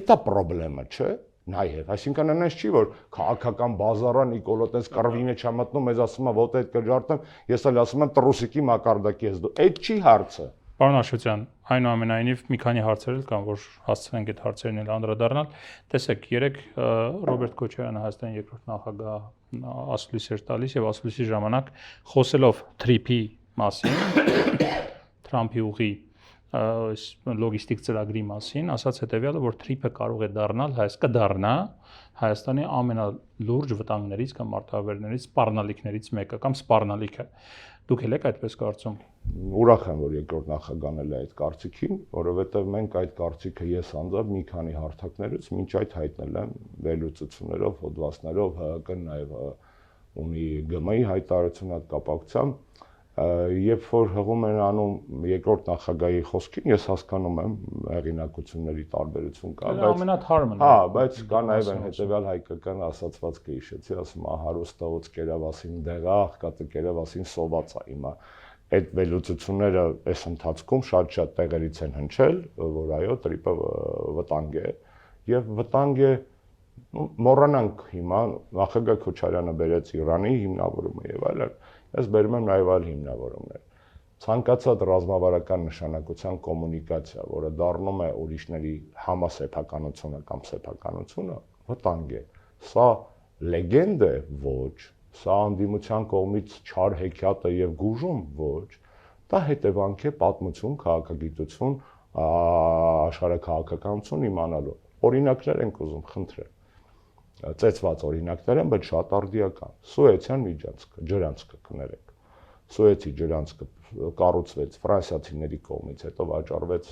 Էտա պրոբլեմը, չէ՞։ Նաև, այսինքն այնպես չի, որ քաղաքական բազարա Նիկոլոտես կռվին է չմտնում, մեզ ասում է ոտ այդ կջարտեմ, ես էլ ասում եմ տրուսիկի մակարդակի ես դու։ Այդ չի հարցը։ Պարոն Աշոտյան, այնուամենայնիվ մի քանի հարցեր էլ կան, որ հասցնենք այդ հարցերին էլ անդրադառնալ։ Տեսեք, երեք Ռոբերտ Քոչարյանը Հայաստանի երկրորդ նախագահ ասուլիս էր տալիս եւ ասուլիսի ժամանակ խոսելով TRIP-ի մասին, Թրամփի ուղի լոգիստիկ ծրագրի մասին, ասաց հետեւյալը, որ TRIP-ը կարող է դառնալ, կդառնա Հայաստանի ամենալուրջ վտանգներից կամ մարտահրավերներից, սպառնալիքներից մեկը կամ սպառնալիքը։ Դուք եք այդպես կարծում։ Ուրախ եմ, որ երկրորդ նախագահն էլ է այդ կարծիքին, որովհետև մենք այդ կարծիքը ես անձամբ մի քանի հարթակներից մինչ այդ հայտնել եմ վերլուծություններով, հոդվածներով, ՀՀԿ-ն նաև ունի ԳՄ-ի հայտարարություն այդ կապակցությամբ, երբ որ հղում են անում երկրորդ նախագահի խոսքին, ես հասկանում եմ հեղինակությունների տարբերություն կա, բայց ամենաթարմն է։ Հա, բայց կա նաև այն հետևյալ հայկական ասացվածքը հիշեցի, ասում է հարուստաոց կերավասին դեղա, աղքատը կերավասին սոված է հիմա։ Այդ վերլուծությունները այս ընթացքում շատ տեղերից են հնչել, որ այո, TRIP-ը վտանգ է եւ վտանգ է մոռանանք հիմա նախագահ Քոչարյանը բերեց Իրանի հիմնավորումը եւ այլն։ Ես բերում եմ նաև այլ հիմնավորումներ։ Ցանկացած ռազմավարական նշանակության կոմունիկացիա, որը դառնում է ուրիշների համասեփականությունը կամ սեփականությունը, վտանգ է։ Սա լեգենդ է, ոչ, սա անդիմության կողմից չար հեքիաթ է եւ գուժում, ոչ։ Դա հետևանք է պատմություն, քաղաքագիտություն, աշխարհաքաղաքականություն իմանալու։ Օրինակներ ենք ուզում խնդրել։ Ծեծված օրինակներ են, բայց շատ արդիական։ Սուեցյան միջանցքը, ջրանցքը կներեք։ Սուեցի ջրանցքը կառուցվեց ֆրանսիացիների կողմից, հետո վաճառվեց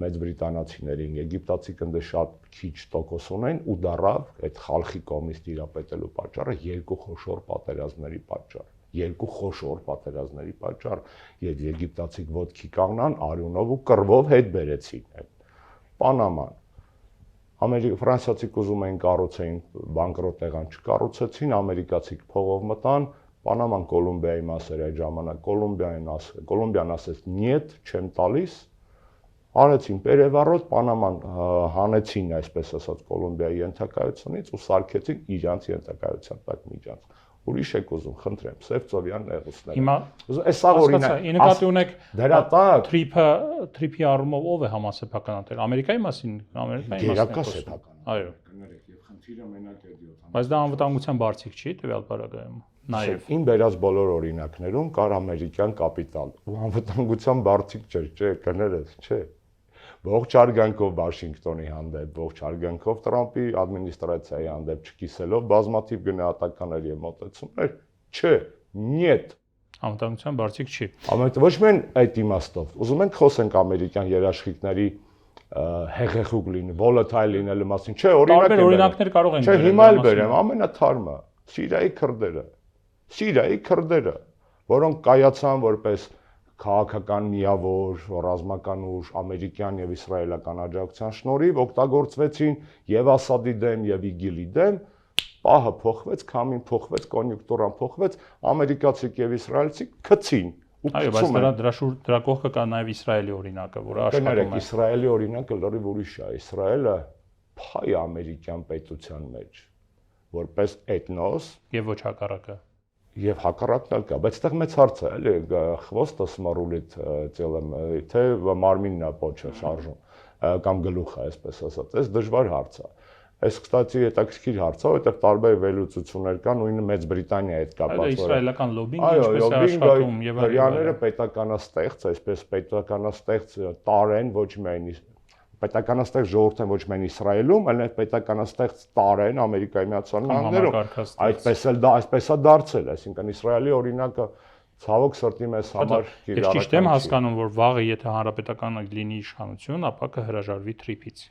մեծ բրիտանացիներին, եգիպտացիք ընդ շատ քիչ տոկոս ունեն ու դառավ այդ խալխի կողմից տիրապետելու պատճառը երկու խոշոր պատերազմների պատճառ։ Երկու խոշոր պատերազմների պատճառ, եւ եգիպտացիք ոտքի կանգնան արյունով ու կռվով հետ բերեցին այդ Պանաման։ Ֆրանսիացիք ուզում էին կառուցեին, բանկրոտ եղան, չկառուցեցին, ամերիկացիք փողով մտան, Պանաման Կոլումբիայի մաս էր այդ ժամանակ, Կոլումբիան ասեց՝ «Նիետ, չեմ տալիս», արեցին պերևառոտ, Պանաման հանեցին, այսպես ասած, Կոլումբիայի ենթակայությունից ու սարքեցին իրանց ենթակայության տակ միջանց։ Ուրիշ եք ուզում, խնդրեմ, Սևծովյան նեղուցները։ Հիմա այս սա օրինակ, նկատի ունեք դրա տակ TRIP-ի առումով ով է համասեփականատեր։ Ամերիկայի մասին, Ամերիկայի մասին։ Գերակա սեփական։ Այո։ Կներեք, եւ խնդիրը մենակ է 7։ Բայց դա անվտանգության բարձիկ չի տվյալ բարագայում։ Նաեւ Իմ վերած բոլոր օրինակներում կար ամերիկյան կապիտալ ու անվտանգության բարձիկ չէ, չէ, կներես, չէ։ Ողջ արգանքով Վաշինգտոնի հանդեպ, ողջ արգանքով Տրամփի ադմինիստրացիայի հանդեպ չկիսելով բազմաթիվ գնահատականներ եւ մոտեցումներ, չէ, նիետ։ Անվտանգության բարձիկ չի։ Ամենից ոչ միայն այդ իմաստով, ուզում ենք խոսենք ամերիկյան երաշխիքների հեղեղուկ լինի, volatile լինելու մասին, չէ, օրինակներ կարող են Չէ, հիմա էլ բերեմ, ամենաթարմը, Սիրիայի քրդերը, որոնք կայացան որպես քաղաքական միավոր, ռազմական ուժ, ամերիկյան եւ իսրայելական աջակցության շնորհիվ օգտագործվեցին եւ Ասադի դեմ եւ ԻԳԻԼ-ի դեմ, պահը փոխվեց, քամին փոխվեց, կոնյունկտուրան փոխվեց, ամերիկացիք եւ իսրայելցիք գցին ու այո, բայց դրա կողքը կա նաեւ Իսրայելի օրինակը, որը աշխատում է։ Կներեք, Իսրայելի օրինակը լրիվ ուրիշ է, Իսրայելը փայ ամերիկյան պետության մեջ, որպես էթնոս եւ ոչ հակառակը։ Եվ հակառակն էլ կա, բայց այդտեղ մեծ հարց է, էլի խվոստը սմարուլիտ ծելեմ, թե մարմինն է պոչը շարժում կամ գլուխը, այսպես ասած, այս դժվար հարց է։ Այս կստացի հետաքրքիր հարց է, որտեղ տարբեր վերլուծություններ կան, նույնը Մեծ Բրիտանիայի հետ կապված, որ իսրայելական լոբինգը ինչպես է աշխատում եւ հрьяաները պետականաստեղծ, այսպես պետականաստեղծ տարեն ոչ միայն պետականաստեղծ ժողովուրդ են ոչ միայն Իսրայելում, այլ նաև պետականաստեղծ տարեն Ամերիկայի Միացյալ Նահանգներում։ Այսպես է դարձել, այսինքն Իսրայելի օրինակը ցավոք սրտի մեզ համար կիրառական չէ։ Ճիշտ եմ հասկանում, որ վաղը եթե հանրապետականը լինի իշխանություն, ապա կհրաժարվի թրիփից։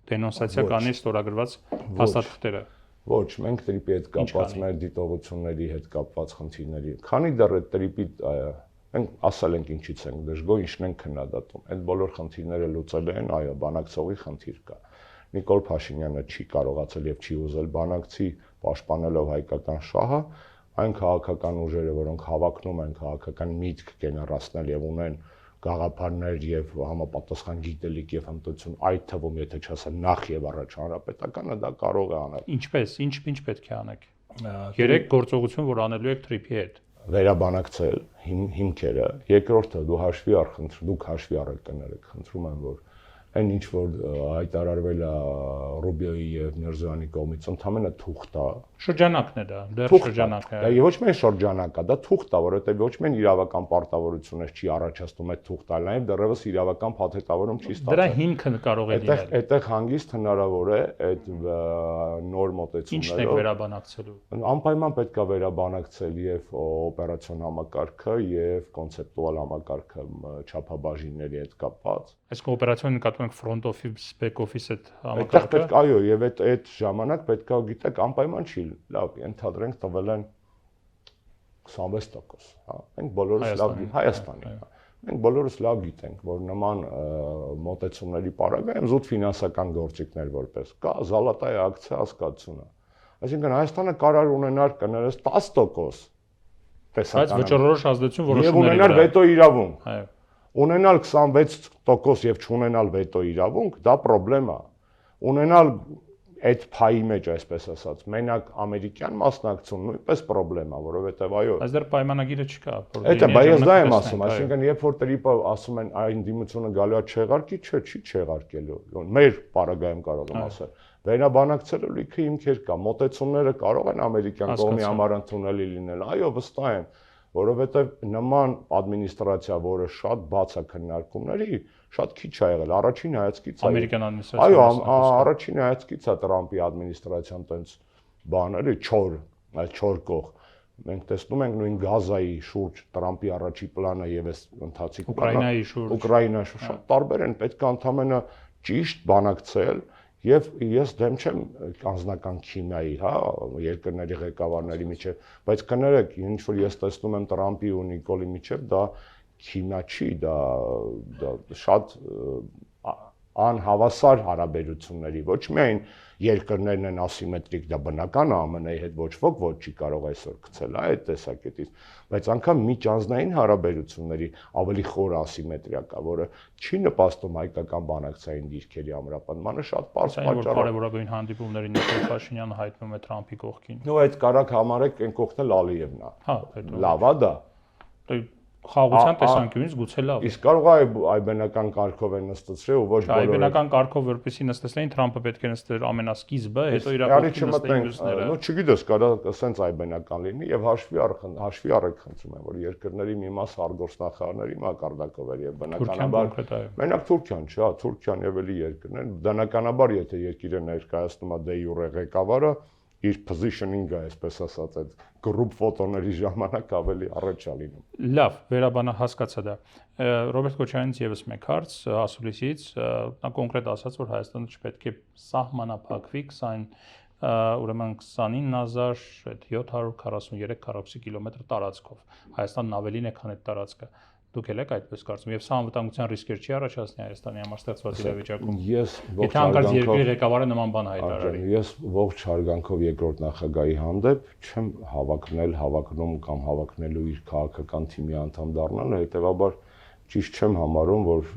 Դենոնսացիա կանի ստորագրված փաստաթղթերը։ Ոչ, մենք թրիփի հետ կապված մեր դիտողությունների հետ կապված խնդիրների։ Քանի դեռ այդ թրիփի մենք ասել ենք ինչից ենք դժգոհ, ինչն ենք քննադատում։ Այդ բոլոր խնդիրները լուծել են, այո, բանակցողի խնդիր կա։ Նիկոլ Փաշինյանը չի կարողացել եւ չի ուզել բանակցի պաշտպանելով հայկական շահը, այն քաղաքական ուժերը, որոնք հավակնում են քաղաքական միտք գեներացնել եւ ունեն գաղափարներ եւ համապատասխան գիտելիք եւ հմտություն, այդ թվում եթե չասեմ նախ եւ առաջ հանրապետականը դա կարող է անել։ Ինչպես, ինչ պետք է անեք։ Երեք գործողություն, որ անելու եք թրիփի հետ։ Վերաբանակցել հիմքերը, երկրորդը դուք հաշվի առեք կներեք, խնդրում եմ, որ այն ինչ որ հայտարարվել է Ռուբիոյի եւ Միրզոյանի կողմից, ընդհանրապես թուղթ է։ Շրջանակն է դա, դեռ շրջանակ է։ Դա ոչ միայն շրջանակ է, դա թուղթ է, որովհետեւ ոչ միայն իրավական պարտավորություններ չի առաջացնում այդ թուղթը, այլ նաև դեռևս իրավական փաթեթավորում չի ստացել։ Դրա հիմքը կարող է լինել։ Այդտեղ հանգիստ հնարավոր է այդ նոր մոտեցումներով։ Ինչն է վերաբանակցելու։ Անպայման պետք է վերաբանակցել եւ օպերացիոն համակարգը եւ կոնցեպտուալ համակարգը չափաբաժինների հետ կապված։ Այս օպերացիոն նկատում ենք front office, back office այդ համակարգը։ Պետք այո, եւ այդ ժամանակ պետք է գիտեք անպայման չի, լավ, ընդհանրենք տվել են 26%, հա։ Մենք բոլորս լավ Հայաստանի, մենք բոլորս լավ գիտենք, որ նման մոտեցումների պարագայում զուտ ֆինանսական գործիքներ որպես կա Զալատայի ակցիա հասկացությունը։ Այսինքն Հայաստանը կարող ունենար կներես 10% տեսական։ Բայց վճռորոշ ազդեցություն որոշումների վրա։ Եվ ունենալ վետո իրավունք։ Այո։ Ունենալ 26% եւ չունենալ վետո իրավունք, դա խնդրեմ է։ Ունենալ այդ փայի մեջ, այսպես ասած, մենակ ամերիկյան մասնակցություն նույնպես խնդրեմ է, որովհետեւ այո։ Բայց դեռ պայմանագիրը չկա, որ Դա բայց դա եմ ասում, այսինքն երբ որ տրիպը ասում են այն դիմությունը գալու է չեղարկի, չի չեղարկելու։ Մեր պարագայում կարող եմ ասել։ Վերաբանակցելու լիքը հիմքեր կա, մոտեցումները կարող են ամերիկյան կողմի համար ընդունելի լինել։ Այո, վստահ եմ, որովհետեւ նման ադմինիստրացիա, որը շատ բաց է քննարկումների, շատ քիչ է եղել։ Առաջին հայացքից ամերիկյան ադմինիստրացիան։ Այո, առաջին հայացքից է Տրամպի ադմինիստրացիան տենց բաները չոր կող։ Մենք տեսնում ենք նույն Գազայի շուրջ Տրամպի առաջի պլանը եւ այս ընթացիկ Ուկրաինայի շուրջ շատ տարբեր են, պետք է ընդհանրապես ճիշտ բանակցել եւ ես դեմ չեմ անձնական քիմիայի, հա, երկրների ղեկավարների միջեւ, բայց կներեք, ինչ որ ես տեսնում եմ Տրամպի ու Նիկոլի միջեւ, դա քիմիա չի, դա շատ անհավասար հարաբերությունների, ոչ միայն երկրներն են ասիմետրիկ, դա բնական է, ԱՄՆ-ի հետ ոչ ոք ոչ չի կարող այսօր գցել այդ տեսակետից, բայց անգամ միջանձնային հարաբերությունների ավելի խոր ասիմետրիա կա, որը չի նպաստում հայկական բանակցային դիրքերի ամրապնդմանը, շատ պարզ պատճառ է։ Կարևորագույն հանդիպումների Նիկոլ Փաշինյանը հայտնում է Տրամպի կողքին։ Նո, այդ կարակ համարեք այն կողքն էլ Ալիևն է։ Հա, լավ է դա։ Խաղաղության տեսանկյունից գուցե լավ։ Իսկ կարող է այբենական կարգով են նստեցրել ու ոչ բոլորը։ Այբենական կարգով որպեսի նստեցնեին Թրամփը պետք է նստեր ամենասկիզբը, հետո իր կողքին նստեին մյուսները։ Ну, չգիտես, կարող ասենց այբենական լինի եւ հաշվի առեք խնդրում եմ, որ երկրների մի մաս արգորսնախարարների մակարդակով էր եւ բնականաբար մենակ Թուրքիան չէ, հա, Թուրքիան եւ էլի երկրներ, բնականաբար եթե երկիրը ներկայացնում է դե յուրե ղեկավարը իր positioning-ը, այսպես ասած, այդ group ֆոտոների ժամանակ ավելի առաջ է լինում։ Լավ, հասկացա դա։ Ռոբերտ Քոչարյանից եւս մեկ հարց ասուլիսից, նա կոնկրետ ասաց, որ Հայաստանը չպետք է սահմանափակվի 29743 կիլոմետր տարածքով։ Հայաստանն ավելին է, քան այդ տարածքը։ Դուք եք այդպես կարծում եւ սա անվտանգության ռիսկեր չի առաջացնի Հայաստանի համար ստեղծված իրավիճակում։ Եթե հանկարծ երկրի ղեկավարը նման բան հայտարարի։ Ես ողջ հարգանքով երկրորդ նախագահի հանդեպ չեմ հավակնում կամ հավակնելու իր քաղաքական թիմի անդամ դառնալը, հետեւաբար ճիշտ չեմ համարում, որ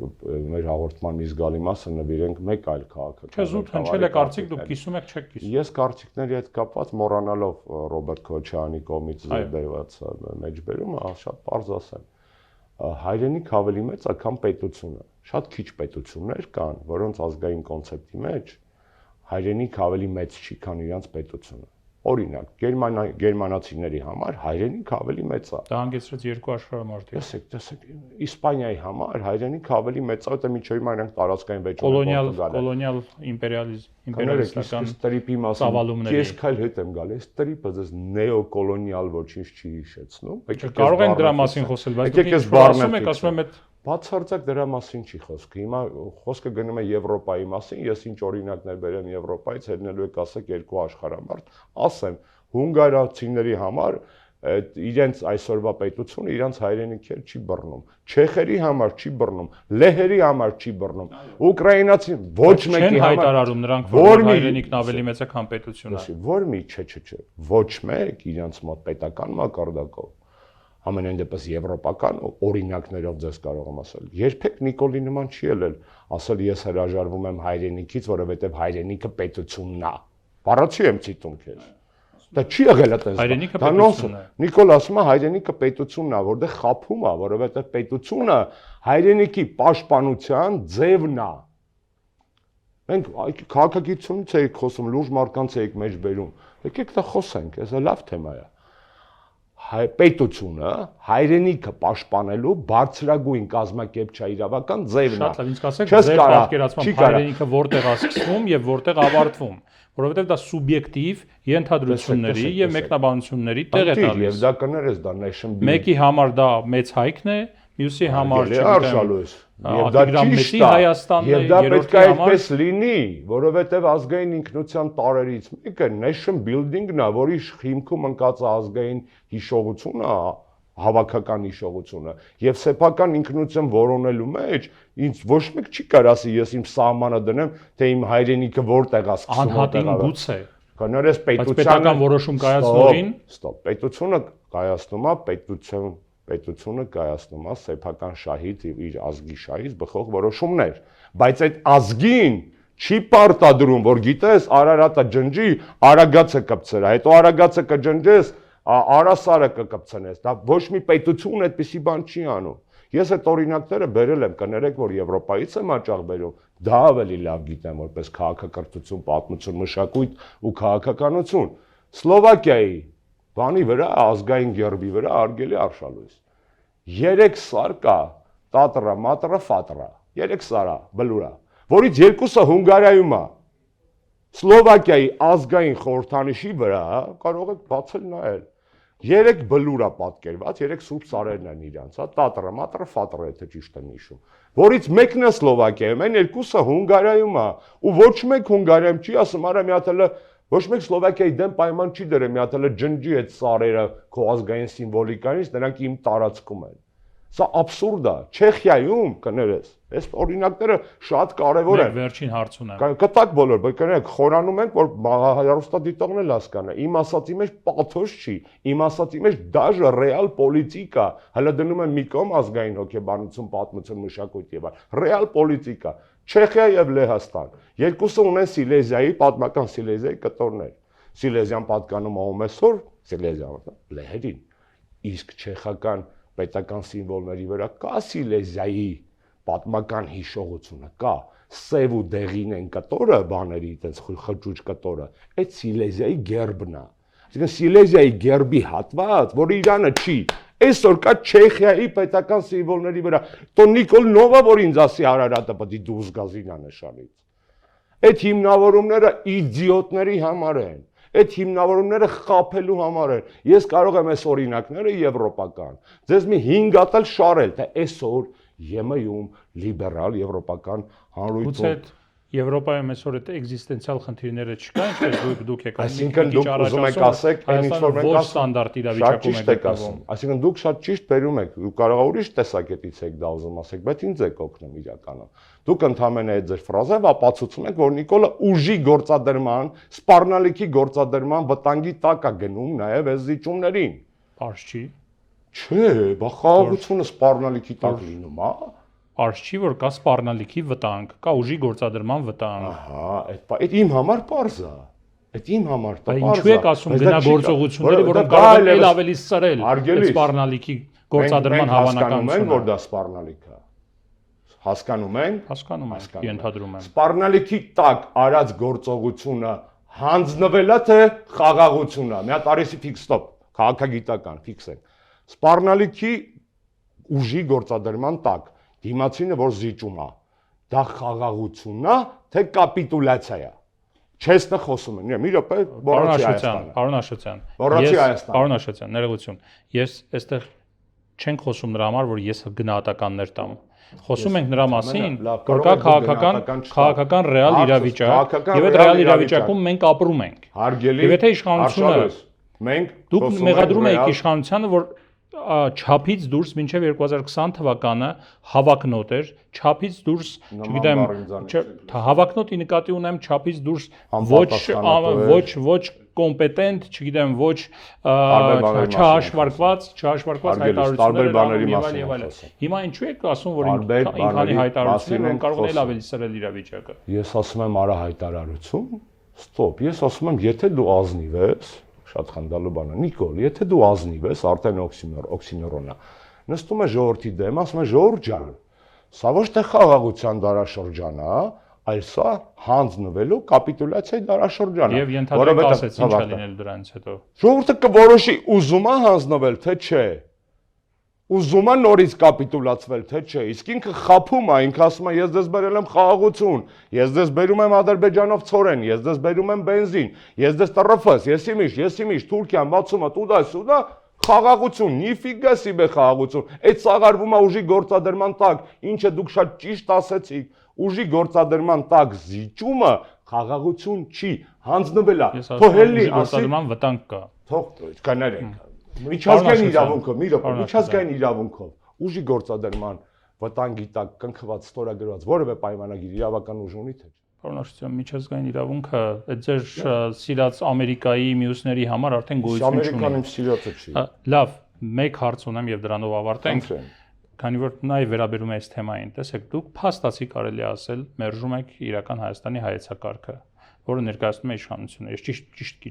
մեր հաղորդման մի զգալի մասը նվիրենք մեկ այլ քաղաքական։ Չէ, զուտ հնչել է կարծիք, դուք կիսում եք, չեք կիսում։ Ես կարծիքների հետ կապված մոռանալով Ռոբերտ Քոչարյանի կողմից բերված մեջբերումը, շատ պարզ ասեմ։ Հայրենիք ավելի մեծ է, քան պետությունը։ Շատ քիչ պետություններ կան, որոնց ազգային կոնցեպտի մեջ հայրենիք ավելի մեծ չի, քան իրենց պետությունը։ Օրինակ, գերմանացիների համար հայրենիք ավելի մեծ է։ Դա հանգեցրեց երկու աշխարհամարտի։ Տեսեք, Իսպանիայի համար հայրենիք ավելի մեծ է, որտեղ միջև հիմա իրանք տարածքային վեճում կոլոնիալ իմպերիալիստական տրիպի ծավալումների։ Ես քայլ հետ եմ գալիս, տրիպը դες նեոկոլոնիալ ոչինչ չի հիշեցնում։ Կարող են դրա մասին խոսել, բայց դուք ինչ ասում եք, ասում եմ այդ բացարձակ դրա մասին չի խոսքը։ Հիմա խոսքը գնում է Եվրոպայի մասին, ես ինչ օրինակներ բերեմ Եվրոպայից, ելնելու եք ասեք երկու աշխարհամարտ, ասեմ, հունգարացիների համար իրենց այսօրվա պետությունը իրենց հայրենիքեր չի բռնում, չեխերի համար չի բռնում, լեհերի համար չի բռնում, ուկրաինացի ոչ մեկի համար հայտարարում նրանք, որ հայրենիքն ավելի մեծ է, քան պետությունը։ Որ մի չէ, ոչ մեկ իրենց մոտ պետական մակարդակով ամենայն դեպս եվրոպական օրինակներով ձեզ կարող եմ ասել։ Երբեք Նիկոլի նման չի ելել, ասել ես հրաժարվում եմ հայրենիքից, որովհետև հայրենիքը պետությունն է։ Բառացի եմ ցիտում քեզ։ Դա չի եղել այդպես։ Հայրենիքը պետությունն է։ Նիկոլ ասում է հայրենիքը պետությունն է, որտեղ խափում է, որովհետև պետությունը հայրենիքի պաշտպանության ձևն է։ Մենք քաղաքագիտությունից էինք խոսում, լուրջ մարդկանց էինք մեջ բերում։ Եկեք դա խոսենք, դա լավ թեմա է։ Պետությունը հայրենիքը պաշտպանելու բարձրագույն կազմակերպչական ձևն է։ Շատ լավ, ինձ ասեք, ձեր պատկերացմամբ հայրենիքը որտեղ է սկսվում եւ որտեղ ավարտվում, որովհետեւ դա սուբյեկտիվ ենթադրությունների եւ մեկնաբանությունների տեղ է տալիս։ Եվ դա կներես, դա nation building։ Մեկի համար դա մեծ հայքն է, մյուսի համար արշալույս։ Եվ դա ճիշտ է Հայաստանն է, եւ դա պետք է այդպես լինի, որովհետեւ ազգային ինքնության տարերից մեկը nation building-ն է, որի հիմքում ընկած է ազգային հիշողությունը, հավաքական հիշողությունը, եւ սեփական ինքնություն որոնելու մեջ ինձ ոչ մեկ չի կարող ասի ես իմ սահմանը դնեմ, թե իմ հայրենիքը որտեղ է սկսվում։ Անհատին գուցե։ Կներես պետական որոշում կայացնողին, պետությունը կայացնում է պետությունը կայացնում է սեփական շահից եւ իր ազգի շահից բխող որոշումներ, բայց այդ ազգին չի պարտադրում, որ գիտես Արարատը ջնջի, Արագածը կպցրա, հետո Արագածը կջնջես, Արասարը կկպցնես, դա ոչ մի պետություն այդպիսի բան չի անում։ Ես այդ օրինակները բերել եմ, կներեք, որ Եվրոպայից եմ հաճախ բերում, դա ավելի լավ գիտեմ որպես քաղաքակրթություն, պատմություն, մշակույթ ու քաղաքականություն։ Սլովակիայի բանի վրա, ազգային գերբի վրա արգելի արշալույս։ 3 սար կա, տատրա, մատրա, ֆատրա, 3 սարա, բլուրա, որից 2-ը Հունգարիայում է։ Սլովակիայի ազգային խորհրդանիշի վրա կարող եք բացել նայել։ 3 բլուրա պատկերված, 3 սուրբ սարերն են իրանց, տատրա, մատրա, ֆատրա, եթե ճիշտ եմ հիշում։ Որից մեկն է Սլովակիայում, այն 2-ը Հունգարիայում է, ու ոչ մեկ Հունգարիայում չի ասում, արա մի հատ էլ ոչ մեկ Սլովակիայի դեմ պայման չի դրել, մի հատ էլ ջնջի այդ սարերը քո ազգային սիմվոլիկայից, նրանք իմ տարածքում են։ Սա աբսուրդ է։ Չեխիայում կներես, այս օրինակները շատ կարևոր են։ Վերջին հարց ունեմ։ Կտակ բոլոր, բայց կներեք, խորանում ենք, որ հեռուստադիտողն էլ հասկանա։ Իմ ասածի մեջ պաթոս չի, իմ ասածի մեջ դաժե ռեալ պոլիտիկա, հələ դնում եմ մի կողմ ազգային հոգեբանություն, պատմություն, մշակույթ եւ այլ։ Ռեալ պոլիտիկա։ Չեխիա եւ Լեհաստան։ Երկուսը ունեն Սիլեզիայի պատմական Սիլեզիայի կտորներ։ Սիլեզիան պատկանում ում է սոր, Սիլեզիան լեհերին։ Իսկ չեխական պետական սիմվոլների վրա կա Սիլեզիայի պատմական հիշողությունը, կա սև ու դեղին են կտորը բաների, այդպես խճուճ կտորը, այդ Սիլեզիայի գերբն է։ Այսինքն Սիլեզիայի գերբի հատված, որը Իրանը չի, այսօր կա Չեխիայի պետական սիմվոլների վրա։ Տո Նիկոլ Նովա, որ ինձ ասի Արարատը պետք է դուրս գազի նա նշանից։ Այդ հիմնավորումները իդիոտների համար են։ Այդ հիմնավորումները խափելու համար են։ Ես կարող եմ այս օրինակները եվրոպական ձեզ մի 5 հատ շարել, թե այսօր ԵՄ-ում լիբերալ եվրոպական հանրույթում Եվրոպայում այսօր այդ էգզիստենցիալ խնդիրները չկա, ինչպես դուք եք այսինքն դուք ուզում եք ասեք, այն ինչ որ մենք ոչ ստանդարտ իրավիճակում եք գտնվում։ Այսինքն դուք շատ ճիշտ բերում եք, դուք կարող եք ուրիշ տեսակետից եք դա ուզում ասեք, բայց ինձ եք օգնում իրականում։ Դուք ընդհանրապես այդ ձեր ֆրազով ապացուցում եք, որ Նիկոլը ուժի գործադրման, սպառնալիքի գործադրման վտանգի տակ է գնում նաև այս զիջումներին։ Պարզ չի։ Չէ, բա խաղաղությունը սպառնալիքի տակ լինում, հա։ Պարզ չի, որ կա սպառնալիքի վտանգ, կա ուժի գործադրման վտանգ։ Ահա, այդ իմ համար պարզ է։ Այդ իմ համար դա պարզ է։ Ինչու եք ասում գնա գործողությունները, որոնք կարող են ավելի սրել սպառնալիքի գործադրման հավանականությունը։ Հասկանում են, որ դա սպառնալիք է։ Հասկանում են։ Հասկանում եմ, ենթադրում եմ։ Սպառնալիքի տակ արած գործողությունը հանձնվել է թե խաղաղությունը։ Մի հատ արեցի ֆիքս ստոպ, քաղաքագիտական ֆիքս են։ Սպառնալիքի ուժի գործադրման տակ դիմացինը որ զիջում է, դա խաղաղությունն է, թե կապիտուլյացիա է։ Չես նա խոսում եմ, մի րոպե, Բորացի Հայաստանը։ Պարոն Աշոտյան, Բորացի Հայաստանը։ Պարոն Աշոտյան, ներողություն։ Ես այստեղ չենք խոսում նրա համար, որ ես գնահատականներ տամ։ Խոսում ենք նրա մասին, որ կա քաղաքական ռեալ իրավիճակ, եւ այդ ռեալ իրավիճակում մենք ապրում ենք։ Հարգելի։ Եվ եթե իշխանությունը մենք դուք մեղադրում եք իշխանությանը, որ չափից դուրս մինչև 2020 թվականը հավակնոտ էր, չափից դուրս, չգիտեմ, հավակնոտի նկատի ունեմ չափից դուրս ոչ կոմպետենտ, չգիտեմ, ոչ չհաշվարկված հայտարարություններ եւ այլն։ Հիմա ինչու եք ասում, որ ինքանի հայտարարությունները կարող են ավելի սրել իրավիճակը։ Ես ասում եմ արա հայտարարություն, ստոպ, ես ասում եմ, եթե դու ազնիվ ես, շատ խնդալու բան է, Նիկոլ, եթե դու ազնիվ ես, արդեն օքսիմորոն է, նստում է ժողովրդի դեմ, ասում է ժողովուրդ ջան, սա ոչ թե խաղաղության դարաշրջան է, այլ սա հանձնվելու կապիտուլյացիայի դարաշրջան է։ Եվ ենթադրենք ասեց ինչ է լինել դրանից հետո։ Ժողովուրդը կորոշի ուզում է հանձնվել, թե չէ։ Ուզում է նորից կապիտուլացվել, թե չէ։ Իսկ ինքը խափում է, ինքը ասում է ես դες բերել եմ խաղաղություն, ես դες բերում եմ Ադրբեջանով ցորեն, ես դες բերում եմ բենզին, ես դες ՏՌՖ, ես իմիշ, Թուրքիան բացում է տուդա, խաղաղություն, նիֆիգա սիբե խաղաղություն։ Այդ սաղարվում է ուժի գործադրման տակ, ինչը դուք շատ ճիշտ ասեցիք, ուժի գործադրման տակ զիջումը խաղաղություն չի, հանձնվել է։ Թողելի գործադրման վտանգ կա։ Թող կներեք։ Միջազգային իրավունքով, մի րոպե, միջազգային իրավունքով ուժի գործադրման վտանգի տակ կնքված ստորագրված որևէ պայմանագիր իրավական ուժ ունի թե չէ։ Պարոն Աշոտյան, միջազգային իրավունքը այդ ձեր սիրած Ամերիկայի մյուսների համար արդեն գոյություն չունի։ Ամերիկան իմ սիրածը չի։ Լավ, մեկ հարց ունեմ եւ դրանով ավարտենք։ Քանի որ նաեւ վերաբերում է այս թեմային, տեսեք, դուք փաստացի կարելի ասել, մերժում եք իրական Հայաստանի հայեցակարգը, որը ներկայացնում է իշխանությունը։ Ես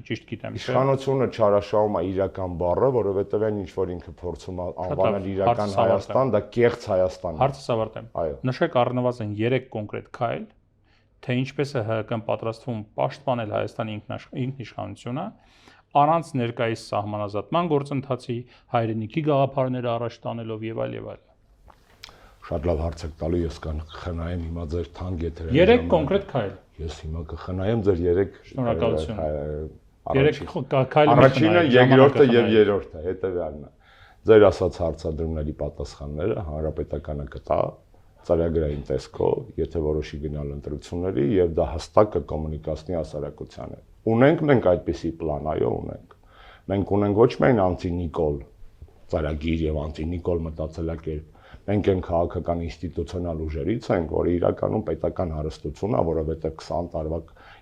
ճիշտ գիտեմ։ Իշխանությունը չարաշահում է իրական բառը, որովհետև այն ինչ որ ինքը փորձում է անվանել իրական Հայաստան, դա կեղծ Հայաստան է։ Հարցս ավարտեմ։ Նշեք առնվազն 3 կոնկրետ քայլ, թե ինչպես է ՀՀԿ-ն պատրաստվում պաշտպանել Հայաստանի ինքնիշխանությունը առանց ներկայիս սահմանազատման գործընթացի, հայրենիքի գաղափարները առաջ տանելով եւ այլ։ Շատ լավ հարց եք տալու, ես կխնայեմ հիմա ձեր թանկ եթերը։ 3 կոնկրետ քայլ։ Ես հիմա կխնայեմ ձեր 3 շնորհակալություն։ 3 քայլը առաջինը, երկրորդը եւ երրորդը, հետեւյալն է։ Ձեր ասած հարցադրումների պատասխանները հանրապետականը կտա ծրագրային տեսքով, եթե որոշի գնալ ընտրությունների եւ դա հստակ կկոմունիկացնի հասարակությանը։ Ունենք մենք այդպիսի պլան, այո, ունենք։ Մենք ունենք ոչ միայն անտի-Նիկոլ ծրագիր եւ անտի-Նիկոլ մտածելակերպ, մենք այն քաղաքական ինստիտուցիոնալ ուժերից ենք, որը իրականում պետական հարստություն է, որովհետեւ 20 տարվա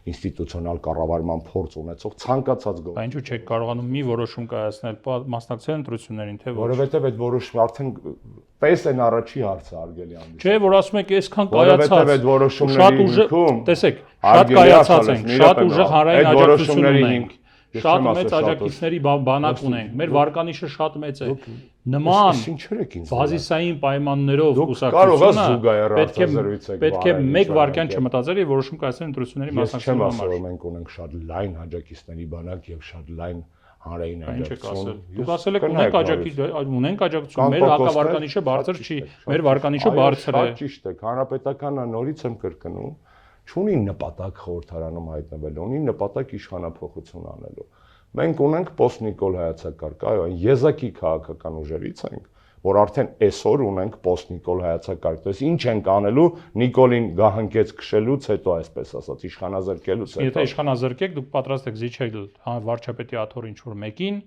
ինստիտուցիոնալ կառավարման փորձ ունեցող ցանկացած գործ։ Ինչու՞ չեք կարողանում մի որոշում կայացնել, մասնակցել ընտրություններին, թե ոչ։ Որովհետեւ այդ որոշումը արդեն պես են առաջի հարցը արգելի անդի։ Չէ, որ ասում եք, այսքան կայացած։ Որովհետեւ այդ որոշումների հիմքում, տեսեք, շատ կայացած ենք, շատ ուժեղ հանրային աջակցություն ունենք։ Շատ մեծ աջակիցների բանակ ունենք։ Մեր վարկանիշը շատ մեծ է։ Նման բազիսային պայմաններով կուսակցությունը պետք է մեկ վարքյան չմտածել եւ որոշում կայացնել ընտրությունների մասնակցելու համար։ Ես չեմ ասում, մենք ունենք շատ լայն աջակիցների բանակ եւ շատ լայն հանրային աջակցություն։ Դուք ասել եք ունենք աջակցություն, մեր հակավարկանիշը բարձր չի, մեր վարկանիշը բարձր է։ Ճիշտ է, հանրապետականը նորից եմ կրկնում, չունի նպատակ խորհրդարանում հայտնվելու, ունի նպատակ իշխանափոխություն անելու։ Մենք ունենք post-Նիկոլ հայեցակարգ, այո, այն եզակի քաղաքական ուժերից ենք, որ արդեն այսօր ունենք post-Նիկոլ հայեցակարգ, то есть ինչ ենք անելու Նիկոլին գահանքեց քշելուց հետո, այսպես ասած, իշխանազրկելուց հետո։ Եթե իշխանազրկեք, դուք պատրաստ եք զիջել վարչապետի աթոռ ինչ որ մեկին,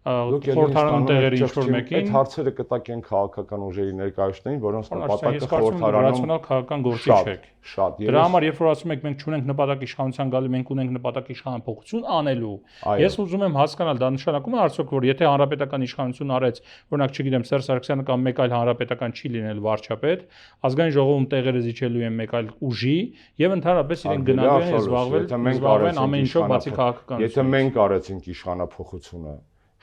խորհրդարանում տեղերի ինչ-որ մեկին այդ հարցերը կտակ են քաղաքական ուժերի ներկայացներին, որոնց նպատակը ես կարծում եմ ռացիոնալ քաղաքական գործիչ եք։ Շատ։ Դրա համար երբ որ ասում եք մենք չունենք նպատակ իշխանության գալու, մենք ունենք նպատակ իշխանափոխություն անելու, ես ուզում եմ հասկանալ, դա նշանակում է արդյոք որ եթե հանրապետական իշխանություն արեց, օրինակ չգիտեմ Սերժ Սարգսյանը կամ մեկ այլ հանրապետական չի լինել վարչապետ, ազգային ժողովում տեղերը զիջելու են մեկ այլ ուժի եւ ընդհանրապես իրենք գնալու են զբաղվել ամեն ինչով բացի քաղաքականությունից։ Եթե մենք արեցինք իշխանափոխությունը,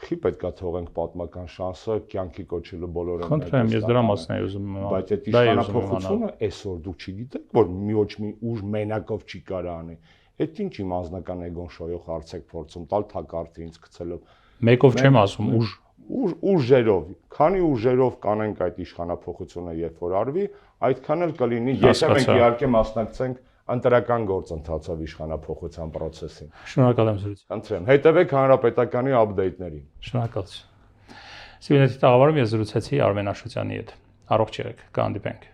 խի պետքա թողենք պատմական շանսը կյանքի կոչելու բոլորը։ Խնդրեմ, ես դրա մասն եմ ուզում իմանալ։ Բայց այդ իշխանափոխությունը այսօր դու չգիտեք, որ մի ոչ մի ուժ մենակով չի կարող անի։ Այդ ինչ իմ անձնական էգոն շոյող հարց եք փորձում տալ թակարդի ինձ գցելով։ Մեկով չեմ ասում, ուժերով, քանի ուժերով կանենք այդ իշխանափոխությունը երբ որ արվի, այդքան էլ կլինի, եթե մենք իհարկե մասնակցենք ընտրական գործընթացով իշխանափոխության process-ին։ Շնորհակալ եմ զրույցի։ Խնդրեմ, հետևեք հանրապետականի update-ներին։ Շնորհակալություն։ Սիվիլետի տաղավարում ես զրուցեցի Արմեն Աշոտյանի հետ։ Առողջ եղեք, կհանդիպենք։